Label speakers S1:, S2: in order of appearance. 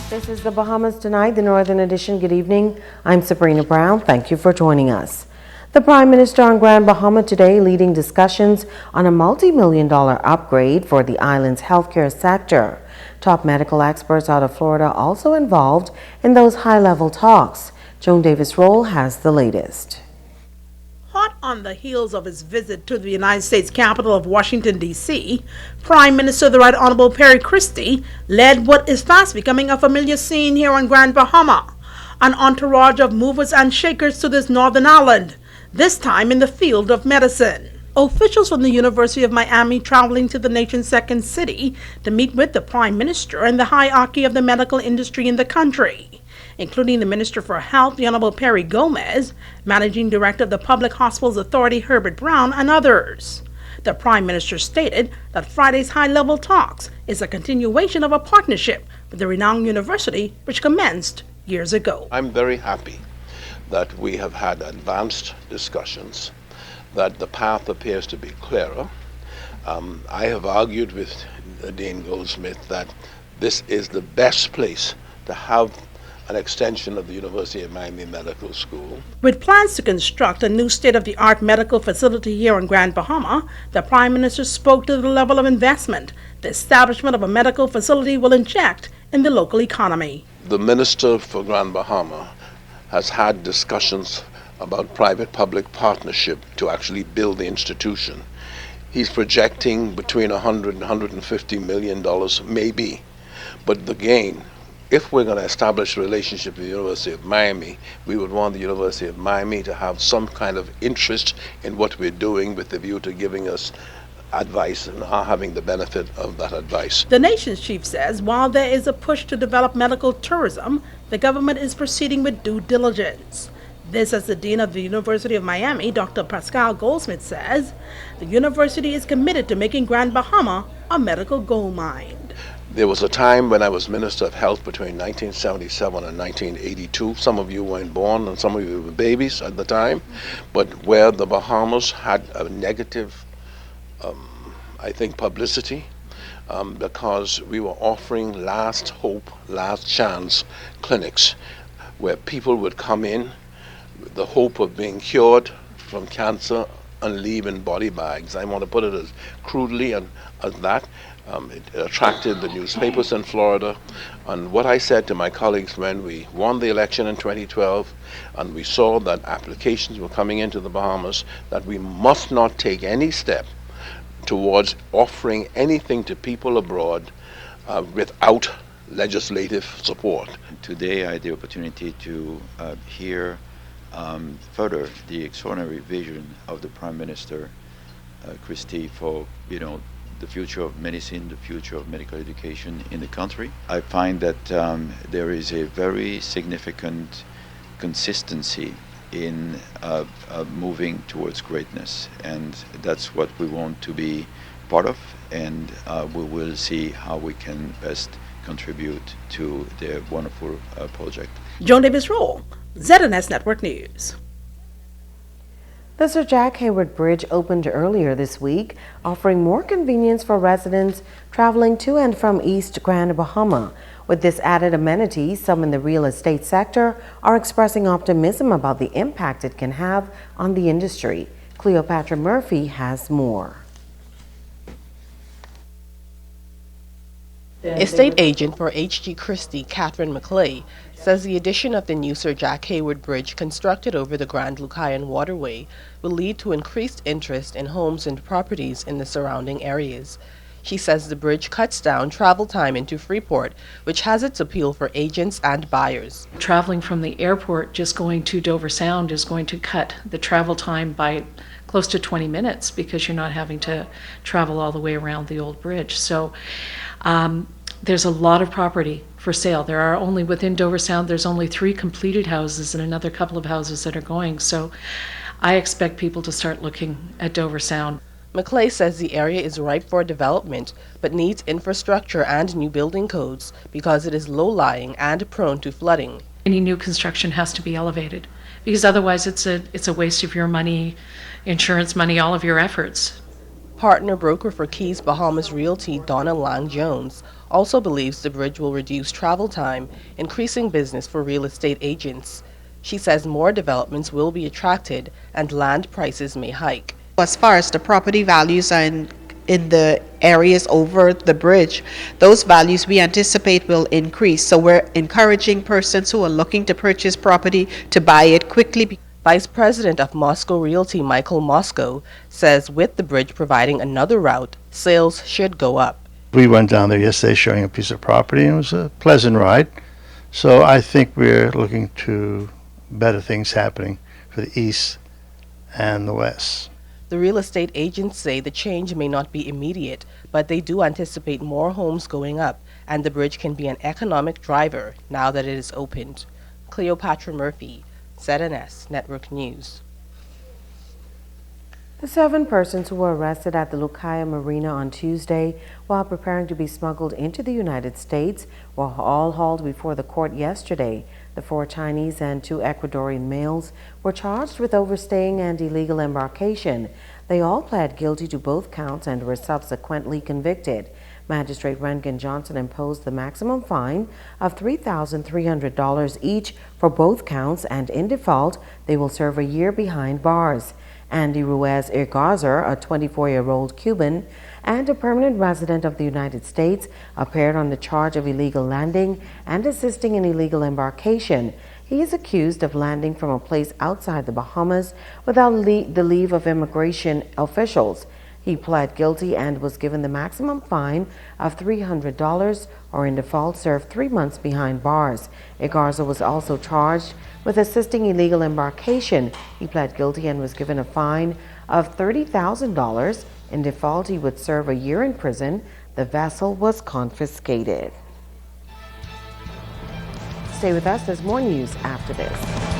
S1: This is the Bahamas Tonight, the Northern Edition. Good evening. I'm Sabrina Brown. Thank you for joining us. The Prime Minister on Grand Bahama today leading discussions on a multi-million-dollar upgrade for the island's healthcare sector. Top medical experts out of Florida also involved in those high-level talks. Joan Davis-Roll has the latest.
S2: Hot on the heels of his visit to the United States capital of Washington, D.C., Prime Minister the Right Honorable Perry Christie led what is fast becoming a familiar scene here on Grand Bahama, an entourage of movers and shakers to this northern island, this time in the field of medicine. Officials from the University of Miami traveling to the nation's second city to meet with the Prime Minister and the hierarchy of the medical industry in the country, including the Minister for Health, the Honorable Perry Gomez, Managing Director of the Public Hospitals Authority, Herbert Brown, and others. The Prime Minister stated that Friday's high-level talks is a continuation of a partnership with the renowned university which commenced years ago.
S3: I'm very happy that we have had advanced discussions, that the path appears to be clearer. I have argued with Dean Goldsmith that this is the best place to have an extension of the University of Miami Medical School.
S2: With plans to construct a new state-of-the-art medical facility here on Grand Bahama, the Prime Minister spoke to the level of investment the establishment of a medical facility will inject in the local economy.
S3: The Minister for Grand Bahama has had discussions about private-public partnership to actually build the institution. He's projecting between $100 and $150 million, maybe. But again, if we're going to establish a relationship with the University of Miami, we would want the University of Miami to have some kind of interest in what we're doing with the view to giving us advice and having the benefit of that advice.
S2: The nation's chief says while there is a push to develop medical tourism, the government is proceeding with due diligence. This, as the Dean of the University of Miami, Dr. Pascal Goldsmith, says, the university is committed to making Grand Bahama a medical gold mine.
S3: There was a time when I was Minister of Health between 1977 and 1982. Some of you weren't born and some of you were babies at the time, but where the Bahamas had a negative, I think, publicity because we were offering last hope, last chance clinics where people would come in with the hope of being cured from cancer and leave in body bags. I want to put it as crudely and as that. It attracted the newspapers in Florida. And what I said to my colleagues when we won the election in 2012 and we saw that applications were coming into the Bahamas, that we must not take any step towards offering anything to people abroad without legislative support.
S4: Today I had the opportunity to hear further the extraordinary vision of the Prime Minister Christie for, the future of medicine, the future of medical education in the country. I find that there is a very significant consistency in moving towards greatness, and that's what we want to be part of, and we will see how we can best contribute to their wonderful project.
S2: Joan Davis-Roll, ZNS Network News.
S1: The Sir Jack Hayward Bridge opened earlier this week, offering more convenience for residents traveling to and from East Grand Bahama. With this added amenity, some in the real estate sector are expressing optimism about the impact it can have on the industry. Cleopatra Murphy has more.
S5: Estate agent for H.G. Christie, Catherine McClay, says the addition of the new Sir Jack Hayward Bridge constructed over the Grand Lucayan Waterway will lead to increased interest in homes and properties in the surrounding areas. She says the bridge cuts down travel time into Freeport, which has its appeal for agents and buyers.
S6: Traveling from the airport just going to Dover Sound is going to cut the travel time by close to 20 minutes because you're not having to travel all the way around the old bridge. So there's a lot of property for sale. There are only, within Dover Sound, there's only 3 completed houses and another couple of houses that are going. So I expect people to start looking at Dover Sound.
S5: McClay says the area is ripe for development, but needs infrastructure and new building codes because it is low-lying and prone to flooding.
S6: Any new construction has to be elevated because otherwise it's a waste of your money, insurance money, all of your efforts.
S5: Partner broker for Keys Bahamas Realty, Donna Lang Jones, also believes the bridge will reduce travel time, increasing business for real estate agents. She says more developments will be attracted and land prices may hike.
S7: As far as the property values are in the areas over the bridge, those values we anticipate will increase. So we're encouraging persons who are looking to purchase property to buy it quickly.
S5: Vice President of Moscow Realty Michael Moscow says with the bridge providing another route, sales should go up.
S8: We went down there yesterday showing a piece of property, and it was a pleasant ride. So I think we're looking to better things happening for the east and the west.
S5: The real estate agents say the change may not be immediate, but they do anticipate more homes going up, and the bridge can be an economic driver now that it is opened. Cleopatra Murphy, ZNS Network News.
S1: The 7 persons who were arrested at the Lucaya Marina on Tuesday while preparing to be smuggled into the United States were all hauled before the court yesterday. The 4 Chinese and 2 Ecuadorian males were charged with overstaying and illegal embarkation. They all pled guilty to both counts and were subsequently convicted. Magistrate Rengen Johnson imposed the maximum fine of $3,300 each for both counts, and in default, they will serve a year behind bars. Andy Ruiz Irgarza, a 24-year-old Cuban and a permanent resident of the United States, appeared on the charge of illegal landing and assisting in illegal embarkation. He is accused of landing from a place outside the Bahamas without the leave of immigration officials. He pled guilty and was given the maximum fine of $300 or in default served 3 months behind bars. Igarza was also charged with assisting illegal embarkation. He pled guilty and was given a fine of $30,000. In default, he would serve a year in prison. The vessel was confiscated. Stay with us, there's more news after this.